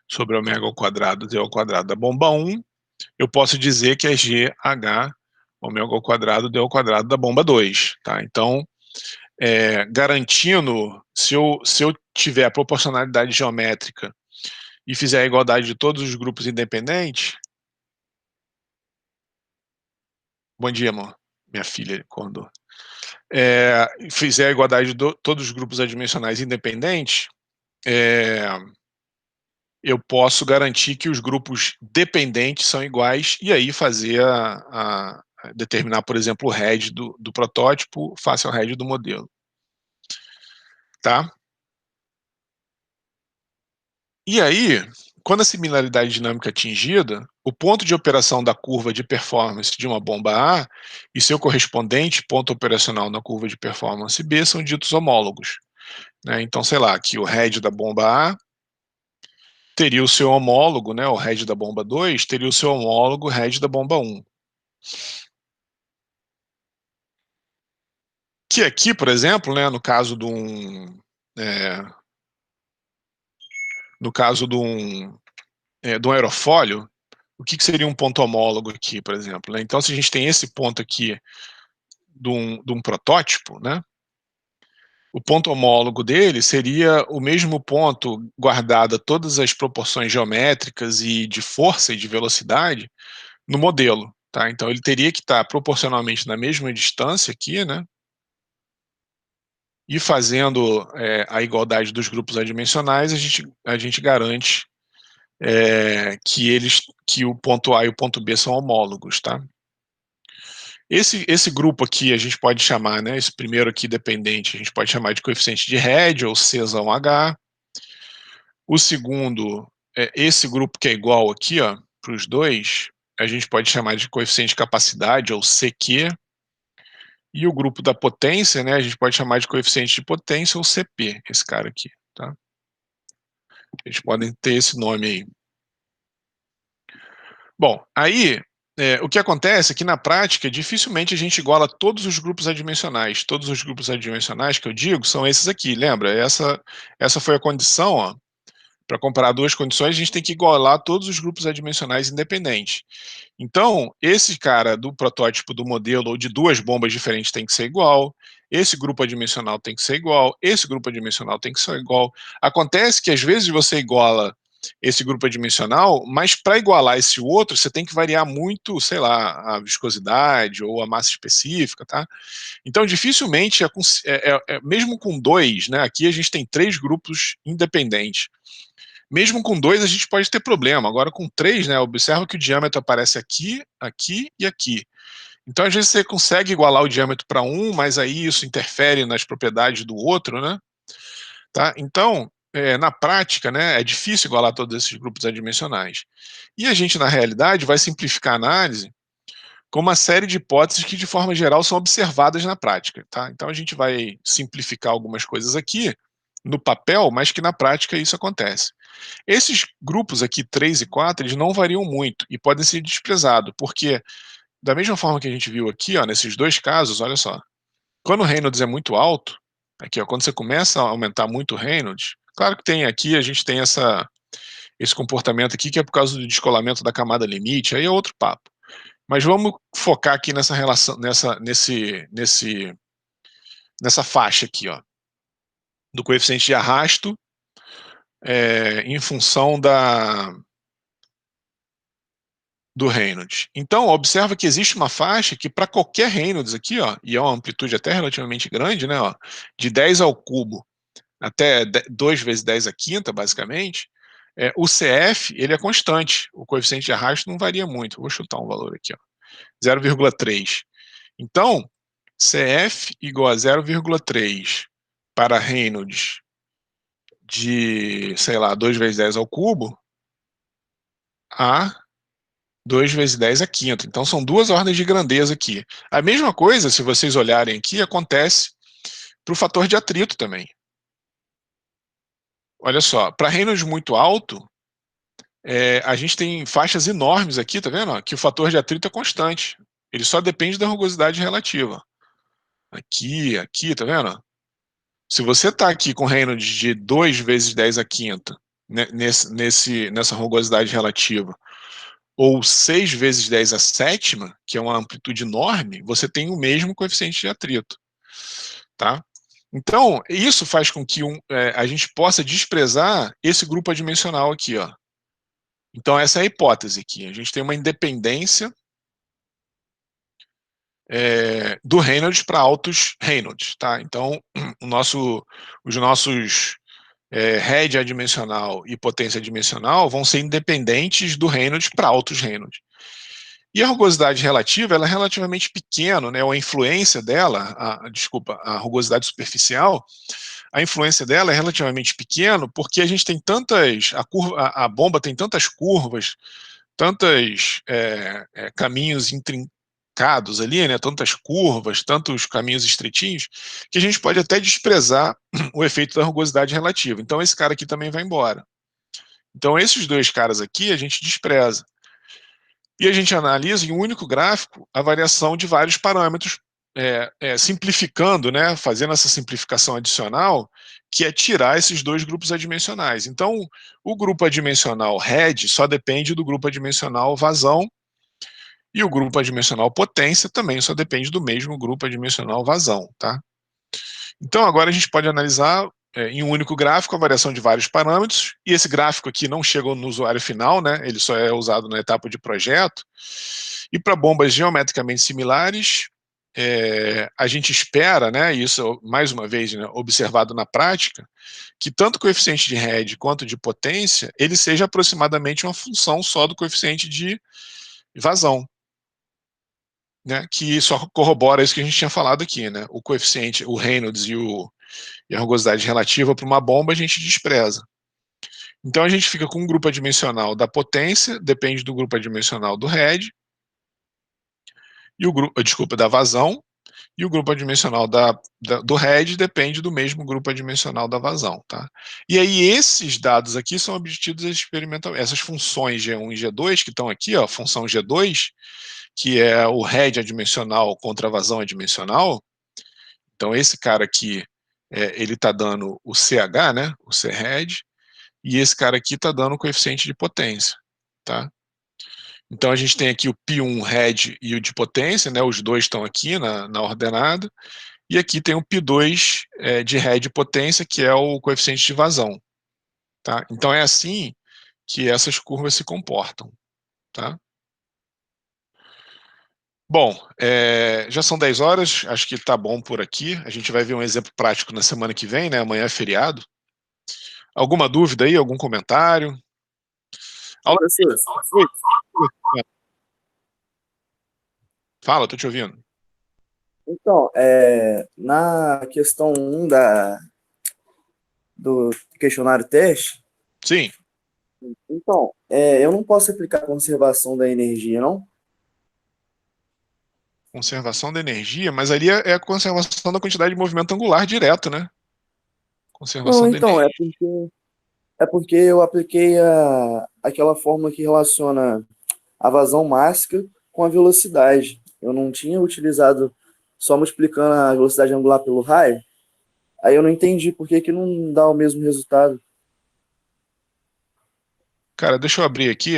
sobre ômega ao quadrado d ao quadrado da bomba 1, eu posso dizer que é GH ômega ao quadrado d ao quadrado da bomba 2, tá? Então, garantindo, se eu tiver a proporcionalidade geométrica e fizer a igualdade de todos os grupos independentes. Bom dia, amor. Minha filha acordou. Fizer a igualdade de todos os grupos adimensionais independentes, eu posso garantir que os grupos dependentes são iguais e aí fazer determinar, por exemplo, o head do protótipo face ao head do modelo. Tá? E aí, quando a similaridade dinâmica é atingida, o ponto de operação da curva de performance de uma bomba A e seu correspondente ponto operacional na curva de performance B são ditos homólogos, né? Então, sei lá, que o head da bomba A teria o seu homólogo, né, o head da bomba 2 teria o seu homólogo head da bomba 1. Que aqui, por exemplo, né, no caso de um aerofólio, o que seria um ponto homólogo aqui, por exemplo, né? Então, se a gente tem esse ponto aqui de um protótipo, né, o ponto homólogo dele seria o mesmo ponto guardada todas as proporções geométricas e de força e de velocidade no modelo, tá? Então, ele teria que estar proporcionalmente na mesma distância aqui, né, e fazendo a igualdade dos grupos adimensionais, a gente garante que o ponto A e o ponto B são homólogos, tá? Esse grupo aqui a gente pode chamar, né, esse primeiro aqui dependente, a gente pode chamar de coeficiente de head, ou Czão H. O segundo, esse grupo que é igual aqui, para os dois, a gente pode chamar de coeficiente de capacidade, ou CQ. E o grupo da potência, né, a gente pode chamar de coeficiente de potência, ou CP, esse cara aqui, tá? Eles podem ter esse nome aí. Bom, aí, o que acontece é que na prática, dificilmente a gente iguala todos os grupos adimensionais. Todos os grupos adimensionais que eu digo são esses aqui, lembra? Essa foi a condição, para comparar duas condições, a gente tem que igualar todos os grupos adimensionais independentes. Então, esse cara do protótipo do modelo ou de duas bombas diferentes tem que ser igual, esse grupo adimensional tem que ser igual, esse grupo adimensional tem que ser igual. Acontece que às vezes você iguala esse grupo adimensional, mas para igualar esse outro, você tem que variar muito, sei lá, a viscosidade ou a massa específica, tá? Então, dificilmente, mesmo com dois, né, aqui a gente tem três grupos independentes. Mesmo com 2 a gente pode ter problema, agora com 3, né, observa que o diâmetro aparece aqui, aqui e aqui. Então às vezes você consegue igualar o diâmetro para um, mas aí isso interfere nas propriedades do outro, né, tá. Então, na prática, né, é difícil igualar todos esses grupos adimensionais. E a gente, na realidade, vai simplificar a análise com uma série de hipóteses que, de forma geral, são observadas na prática, tá. Então a gente vai simplificar algumas coisas aqui, no papel, mas que na prática isso acontece. Esses grupos aqui, 3 e 4, eles não variam muito e podem ser desprezados, porque da mesma forma que a gente viu aqui, ó, nesses 2 casos, olha só, quando o Reynolds é muito alto, aqui ó, quando você começa a aumentar muito o Reynolds, claro que tem aqui, a gente tem esse comportamento aqui que é por causa do descolamento da camada limite, aí é outro papo. Mas vamos focar aqui nessa relação, nessa faixa aqui, ó, do coeficiente de arrasto, em função do Reynolds. Então, observa que existe uma faixa que para qualquer Reynolds aqui, ó, e é uma amplitude até relativamente grande, né, ó, de 10 ao cubo até 2 vezes 10 à quinta, basicamente, o CF ele é constante, o coeficiente de arrasto não varia muito. Vou chutar um valor aqui, ó, 0,3. Então, CF igual a 0,3 para Reynolds de, sei lá, 2 vezes 10 ao cubo, a 2 vezes 10 à quinta. Então são duas ordens de grandeza aqui. A mesma coisa, se vocês olharem aqui, acontece para o fator de atrito também. Olha só, para Reynolds muito alto, a gente tem faixas enormes aqui, tá vendo? Que o fator de atrito é constante. Ele só depende da rugosidade relativa. Aqui, aqui, tá vendo? Se você está aqui com Reynolds de 2 vezes 10 à quinta, né, nessa rugosidade relativa, ou 6 vezes 10 à sétima, que é uma amplitude enorme, você tem o mesmo coeficiente de atrito, tá? Então, isso faz com que a gente possa desprezar esse grupo adimensional aqui, ó. Então, essa é a hipótese aqui. A gente tem uma independência do Reynolds para altos Reynolds, tá? Então, os nossos head adimensional e potência adimensional vão ser independentes do Reynolds para altos Reynolds. E a rugosidade relativa, ela é relativamente pequena, né? Ou a influência dela, a rugosidade superficial, a influência dela é relativamente pequena, porque a gente tem tantas, a bomba tem tantas curvas, tantos caminhos intrincados ali, né? Tantas curvas, tantos caminhos estreitinhos, que a gente pode até desprezar o efeito da rugosidade relativa. Então esse cara aqui também vai embora. Então esses dois caras aqui a gente despreza. E a gente analisa em um único gráfico a variação de vários parâmetros, simplificando, né, fazendo essa simplificação adicional, que é tirar esses dois grupos adimensionais. Então, o grupo adimensional head só depende do grupo adimensional vazão, e o grupo adimensional potência também só depende do mesmo grupo adimensional vazão, tá? Então, agora a gente pode analisar em um único gráfico a variação de vários parâmetros, e esse gráfico aqui não chegou no usuário final, né? Ele só é usado na etapa de projeto. E para bombas geometricamente similares, a gente espera, né, isso mais uma vez, né, observado na prática, que tanto o coeficiente de head quanto de potência, ele seja aproximadamente uma função só do coeficiente de vazão, né, que só corrobora isso que a gente tinha falado aqui, né, o coeficiente, o Reynolds e a rugosidade relativa para uma bomba a gente despreza. Então a gente fica com um grupo adimensional da potência, depende do grupo adimensional do head, e o grupo, desculpa, da vazão, e o grupo adimensional do head depende do mesmo grupo adimensional da vazão, tá? E aí esses dados aqui são obtidos experimentalmente, essas funções G1 e G2 que estão aqui, ó, função G2, que é o head adimensional contra a vazão adimensional. Então esse cara aqui, ele está dando o CH, né, o C-head, e esse cara aqui está dando o coeficiente de potência, tá? Então a gente tem aqui o P1 head e o de potência, né, os dois estão aqui na ordenada, e aqui tem o P2 de head e potência, que é o coeficiente de vazão, tá? Então é assim que essas curvas se comportam, tá? Bom, já são 10 horas, acho que tá bom por aqui. A gente vai ver um exemplo prático na semana que vem, né? Amanhã é feriado. Alguma dúvida aí, algum comentário? Aula Professor, Fala, tô te ouvindo. então, na questão 1 do questionário teste, Sim, então, eu não posso aplicar a conservação da energia, não? conservação da energia, mas ali é a conservação da quantidade de movimento angular direto, né? Não, Conservação da então, energia. é porque eu apliquei aquela fórmula que relaciona a vazão máxima com a velocidade. Eu não tinha utilizado só multiplicando a velocidade angular pelo raio, aí eu não entendi por que que não dá o mesmo resultado. Cara, deixa eu abrir aqui,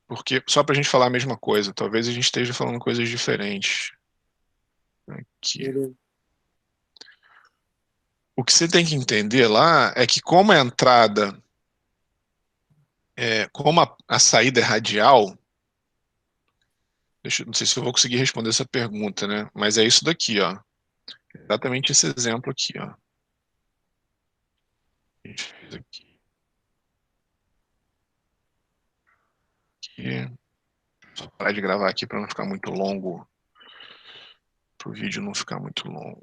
porque só pra gente falar a mesma coisa, talvez a gente esteja falando coisas diferentes. Aqui. Beleza. O que você tem que entender lá é que como a entrada, como a saída é radial, não sei se eu vou conseguir responder essa pergunta, né? Mas é isso daqui, ó. Exatamente esse exemplo aqui, ó. A gente fez aqui. Só parar de gravar aqui para não ficar muito longo, para o vídeo não ficar muito longo.